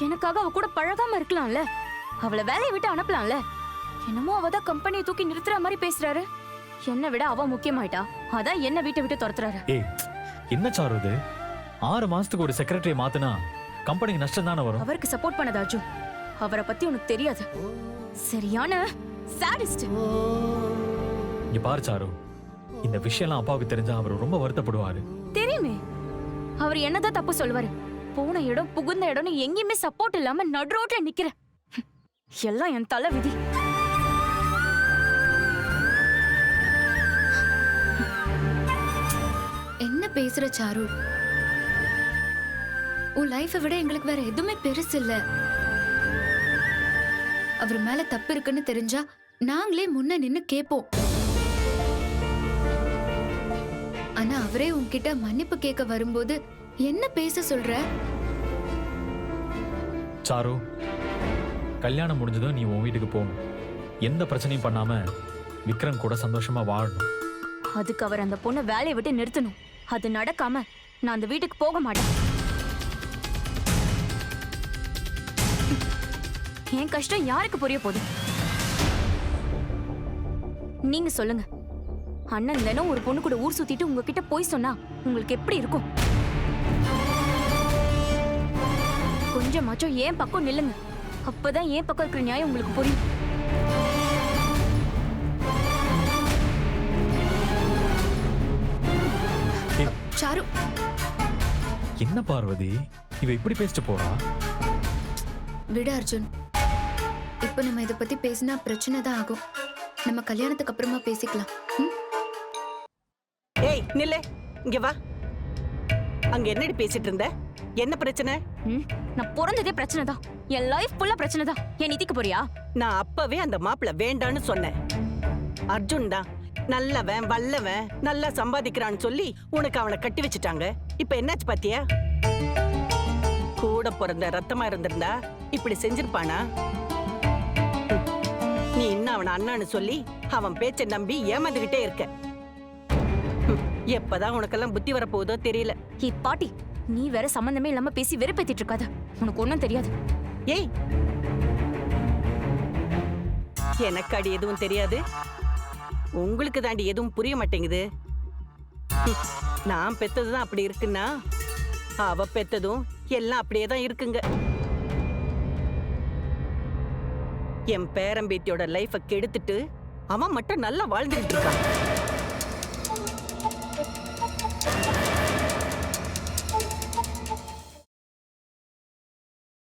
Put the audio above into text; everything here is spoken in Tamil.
எனக்காக அவ கூட பழகாம இருக்கலாம்ல, அவளை வேலையை விட்டு அனுப்பலாம்ல. என்னமோ அவதான் கம்பெனியை தூக்கி நிறுத்துற மாதிரி பேசுறாரு. என்னை விட அவ முக்கியமாயிட்டா, அதான் என்ன வீட்டை விட்டு துரத்துறாரு. ஏய், என்ன சாரு இது? 6 மாசத்துக்கு ஒரு செக்ரட்டரியை மாத்துனா கம்பெனிக்கு நஷ்டம் தானே வரும். அவருக்கு சப்போர்ட் பண்ணதா அர்ஜுன்? அவரை பத்தி உனக்கு தெரியாது. சரியான சாடிஸ்ட். இங்க பாரு சாரு, இந்த விஷயம்லாம் அப்பாவுக்கு தெரிஞ்சா அவர் ரொம்ப வருத்தப்படுவாரு. தெரியுமே, அவர் என்னதான் தப்பு சொல்வாரு. போன இடம் புகுந்த இடம்னு எங்கேயுமே சப்போர்ட் இல்லாம நடு ரோட்ல நிக்கிற. எல்லாம் என் தலை விதி. என்ன பேசுற சாரு? உன் லைஃபை விட எங்களுக்கு வேற எதுவுமே பெருசு இல்ல. அவர் மேல தப்பு இருக்குன்னு தெரிஞ்சா நாங்களே முன்ன நின்னு கேப்போம். ஆனா அவரே உன்கிட்ட மன்னிப்பு கேட்க வரும்போது என்ன பேச சொல்ற? சாரு, கல்யாணம் முடிஞ்சதும் நீ உன் வீட்டுக்கு போகணும். எந்த பிரச்சனையும் பண்ணாம விக்ரம் கூட சந்தோஷமா வாழணும். அதுக்கு அவர் அந்த பொண்ணை வேலையை விட்டு நிறுத்தணும். அது நடக்காம நான் அந்த வீட்டுக்கு போக மாட்டேன். என் கஷ்டம் யாருக்கு புரிய போகுது? நீங்க சொல்லுங்க. அண்ணன் தினம் ஒரு பொண்ணு கூட ஊர் சுத்திட்டு உங்ககிட்ட போய் சொன்னா உங்களுக்கு எப்படி இருக்கும்? கொஞ்சமாச்சும் ஏன் பக்கம் நில்லுங்க. அப்பதான் ஏன் பக்கம் இருக்கிற நியாயம் உங்களுக்கு புரியும். சாரு, என்ன பார்வதி, இவ இப்படி பேசிட்டு போறா? விடு அர்ஜுன். இப்ப நம்ம இத பத்தி பேசினா பிரச்சனை தான் ஆகும். நம்ம கல்யாணத்துக்கு அப்புறமா பேசிக்கலாம். ஏய் நில்லே, இங்க வா. அங்க என்னடி பேசிட்டு இருந்த? என்ன பிரச்சனை? நான் பிறந்ததே பிரச்சனை தான். என் லைஃப் ஃபுல்லா பிரச்சனை தான். ஏன் நிதிக்க போறியா? நான் அப்பவே அந்த மாப்பிள்ள வேண்டான்னு சொன்னேன். அர்ஜுன் தான் நல்லவன் வல்லவன் நல்லா சம்பாதிக்கிறான்னு சொல்லி உனக்கு அவனை கட்டி வச்சுட்டாங்க. இப்ப என்னாச்சு பாத்தியா? கூட பிறந்த ரத்தமா இருந்திருந்தா இப்படி செஞ்சிருப்பானா? நீ இன்னும் அவன் அண்ணான்னு சொல்லி அவன் பேச்சை நம்பி ஏமாந்துகிட்டே இருக்க. எப்பதான் உனக்கெல்லாம் புத்தி வரப்போகுதோ தெரியல. பாட்டி, நீ வேற சம்பந்தமே இல்லாம பேசி வெறுப்பேத்திட்டு இருக்காத. உனக்கு ஒண்ணும் தெரியாது. ஏய், எனக்கு அடி எதுவும் தெரியாது. உங்களுக்கு தாண்டி எதுவும் புரிய மாட்டேங்குது. நான் பெத்ததுதான் அப்படி இருக்குன்னா அவ பெத்ததும் எல்லாம் அப்படியே தான் இருக்குங்க. என் பேரம்பேத்தியோட லைஃப கெடுத்துட்டு அவன் மட்டும் நல்லா வாழ்ந்துட்டு இருக்கான்.